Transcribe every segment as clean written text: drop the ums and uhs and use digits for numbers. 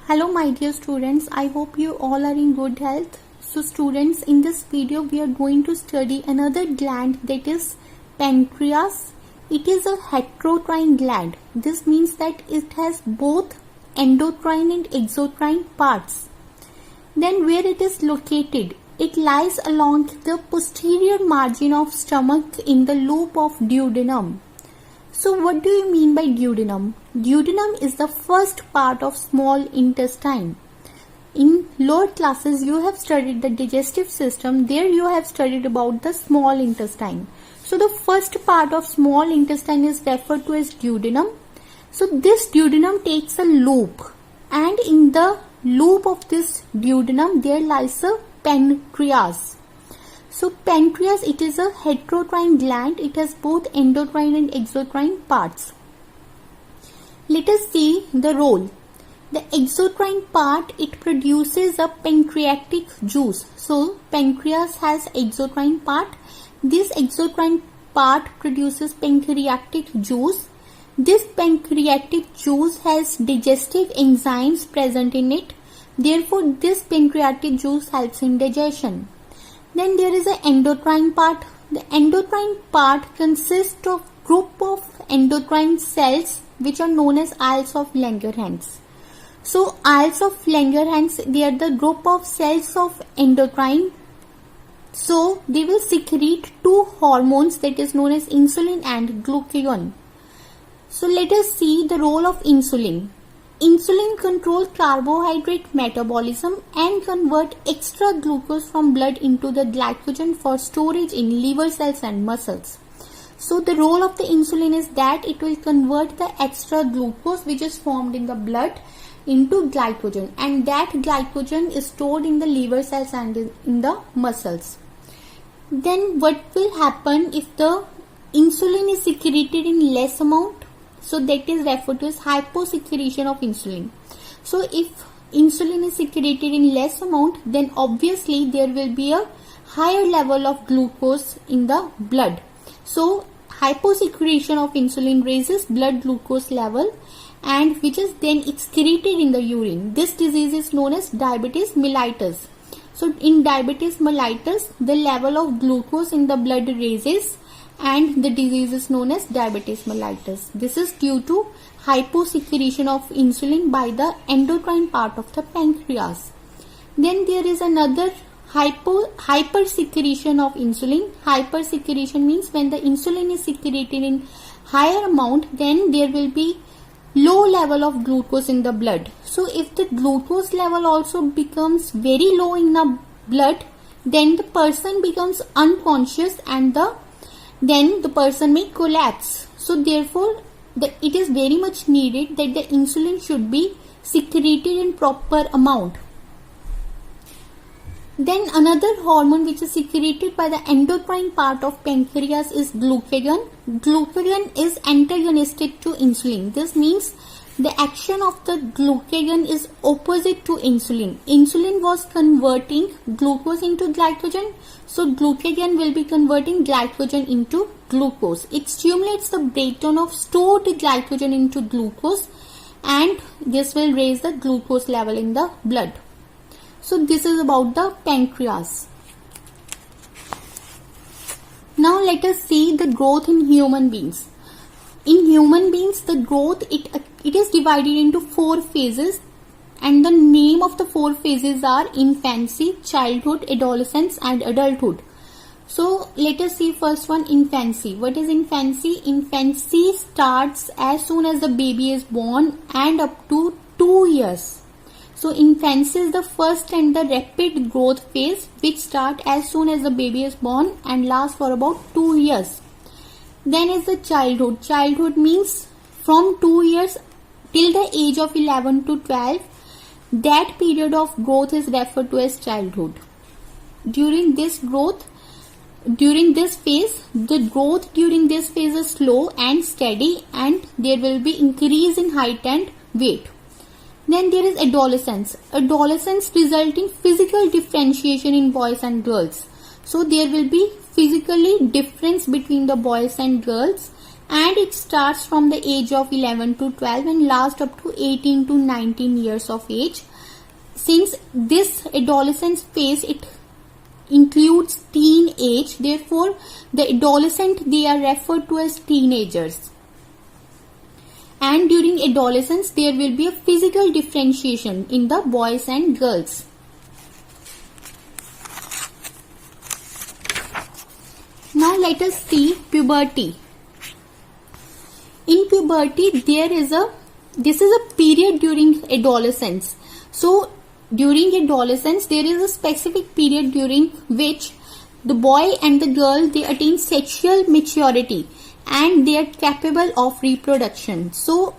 Hello my dear students, I hope you all are in good health. So students, in this video we are going to study another gland, that is pancreas. It is a heterocrine gland. This means that it has both endocrine and exocrine parts. Then where it is located? It lies along the posterior margin of stomach in the loop of duodenum. So what do you mean by duodenum? Duodenum is the first part of small intestine. In lower classes you have studied the digestive system. There you have studied about the small intestine. So the first part of small intestine is referred to as duodenum. So this duodenum takes a loop, and in the loop of this duodenum there lies a pancreas. So pancreas, it is a heterocrine gland. It has both endocrine and exocrine parts. Let us see the role. The exocrine part, it produces a pancreatic juice. So pancreas has exocrine part. This exocrine part produces pancreatic juice. This pancreatic juice has digestive enzymes present in it. Therefore, this pancreatic juice helps in digestion. Then there is an endocrine part. The endocrine part consists of group of endocrine cells which are known as aisles of Langerhans. So aisles of Langerhans, they are the group of cells of endocrine. So they will secrete two hormones, that is known as insulin and glucagon. So let us see the role of insulin. Insulin controls carbohydrate metabolism and convert extra glucose from blood into the glycogen for storage in liver cells and muscles. So the role of the insulin is that it will convert the extra glucose which is formed in the blood into glycogen, and that glycogen is stored in the liver cells and in the muscles. Then what will happen if the insulin is secreted in less amount? So that is referred to as hyposecretion of insulin. So if insulin is secreted in less amount, then obviously there will be a higher level of glucose in the blood. So hyposecretion of insulin raises blood glucose level, and which is then excreted in the urine. This disease is known as diabetes mellitus. So in diabetes mellitus, the level of glucose in the blood raises, and the disease is known as diabetes mellitus. This is due to hyposecretion of insulin by the endocrine part of the pancreas. Then there is another hypersecretion of insulin. Hypersecretion means when the insulin is secreted in higher amount, then there will be low level of glucose in the blood. So if the glucose level also becomes very low in the blood, then the person becomes unconscious and then the person may collapse. So therefore it is very much needed that the insulin should be secreted in proper amount. Then another hormone which is secreted by the endocrine part of pancreas is glucagon. Glucagon is antagonistic to insulin. This means the action of the glucagon is opposite to insulin. Insulin was converting glucose into glycogen, so glucagon will be converting glycogen into glucose. It stimulates the breakdown of stored glycogen into glucose, and this will raise the glucose level in the blood. So this is about the pancreas. Now let us see the growth in human beings. In human beings, the growth, it is divided into 4 phases, and the name of the 4 phases are infancy, childhood, adolescence and adulthood. So let us see first one, infancy. What is infancy? Infancy starts as soon as the baby is born and up to 2 years. So infancy is the first and the rapid growth phase which start as soon as the baby is born and lasts for about 2 years. Then is the childhood. Childhood means from 2 years till the age of 11 to 12. That period of growth is referred to as childhood. During this phase, the growth during this phase is slow and steady, and there will be increase in height and weight. Then there is adolescence. Adolescence results in physical differentiation in boys and girls. So there will be physically difference between the boys and girls, and it starts from the age of 11 to 12 and lasts up to 18 to 19 years of age. Since this adolescence phase, it includes teen age, therefore the adolescent, they are referred to as teenagers. And during adolescence there will be a physical differentiation in the boys and girls. Now let us see puberty. In puberty this is a period during adolescence. So during adolescence there is a specific period during which the boy and the girl, they attain sexual maturity and they are capable of reproduction. So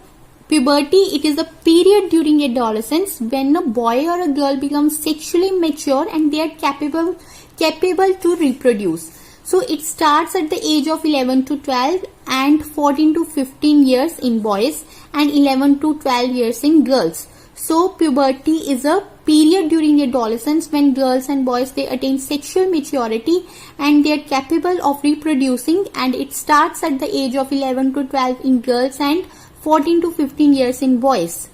puberty, it is a period during adolescence when a boy or a girl becomes sexually mature and they are capable to reproduce. So it starts at the age of 11 to 12 and 14 to 15 years in boys and 11 to 12 years in girls. So puberty is a period during adolescence when girls and boys, they attain sexual maturity and they are capable of reproducing, and it starts at the age of 11 to 12 in girls and 14 to 15 years in boys.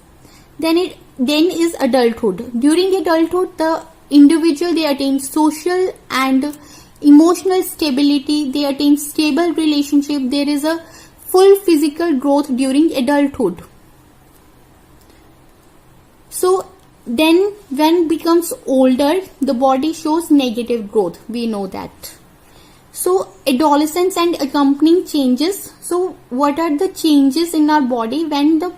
Then is adulthood. During adulthood, the individual, they attain social and emotional stability, they attain stable relationship, there is a full physical growth during adulthood. So then when becomes older, the body shows negative growth, we know that. So adolescence and accompanying changes. So what are the changes in our body when the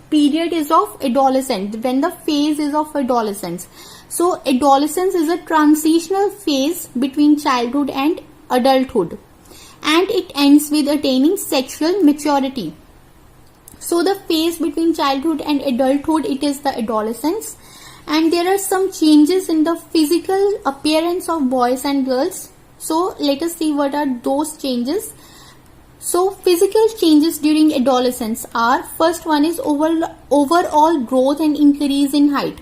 period is of adolescence, when the phase is of adolescence? So adolescence is a transitional phase between childhood and adulthood, and it ends with attaining sexual maturity. So the phase between childhood and adulthood, it is the adolescence, and there are some changes in the physical appearance of boys and girls. So let us see what are those changes. So physical changes during adolescence are, first one is overall growth and increase in height.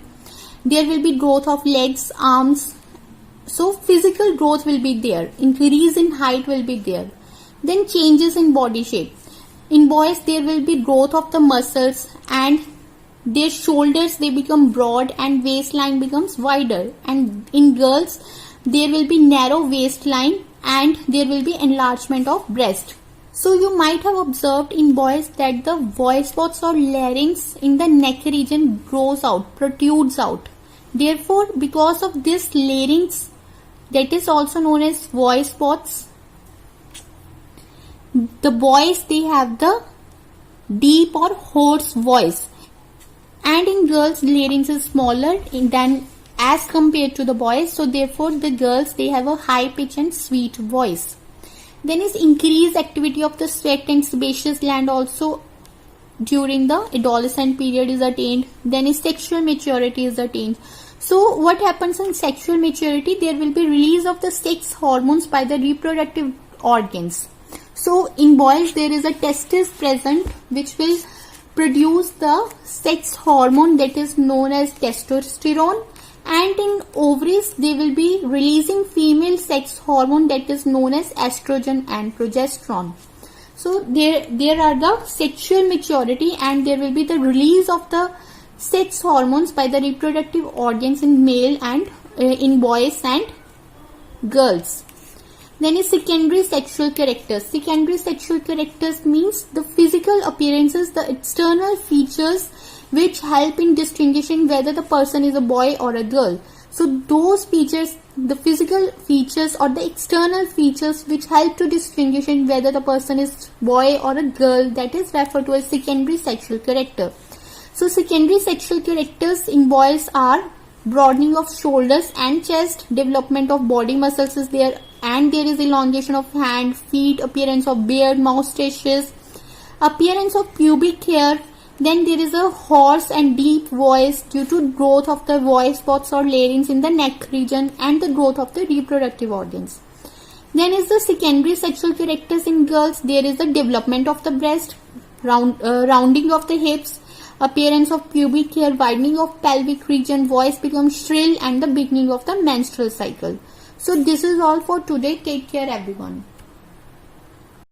There will be growth of legs, arms. So physical growth will be there, increase in height will be there. Then changes in body shape. In boys there will be growth of the muscles and their shoulders, they become broad and waistline becomes wider, and in girls there will be narrow waistline and there will be enlargement of breast. So you might have observed in boys that the voice spots or larynx in the neck region grows out, protrudes out. Therefore, because of this larynx, that is also known as voice spots, the boys, they have the deep or hoarse voice, and in girls larynx is smaller than as compared to the boys. So therefore the girls, they have a high pitch and sweet voice. Then is increased activity of the sweat and sebaceous gland also during the adolescent period is attained. Then is sexual maturity is attained. So what happens in sexual maturity? There will be release of the sex hormones by the reproductive organs. So in boys there is a testis present which will produce the sex hormone that is known as testosterone, and in ovaries they will be releasing female sex hormone that is known as estrogen and progesterone. So there are the sexual maturity and there will be the release of the sex hormones by the reproductive organs in male and in boys and girls. Then is secondary sexual characters. Secondary sexual characters means the physical appearances, the external features which help in distinguishing whether the person is a boy or a girl. So those features, the physical features or the external features which help to distinguish in whether the person is boy or a girl, that is referred to as secondary sexual character. So secondary sexual characters in boys are broadening of shoulders and chest, development of body muscles is there, and there is elongation of hand, feet, appearance of beard, moustaches, appearance of pubic hair. Then there is a hoarse and deep voice due to growth of the voice spots or larynx in the neck region and the growth of the reproductive organs. Then is the secondary sexual characters in girls. There is the development of the breast, rounding of the hips, appearance of pubic hair, widening of pelvic region, voice becomes shrill, and the beginning of the menstrual cycle. So this is all for today. Take care everyone.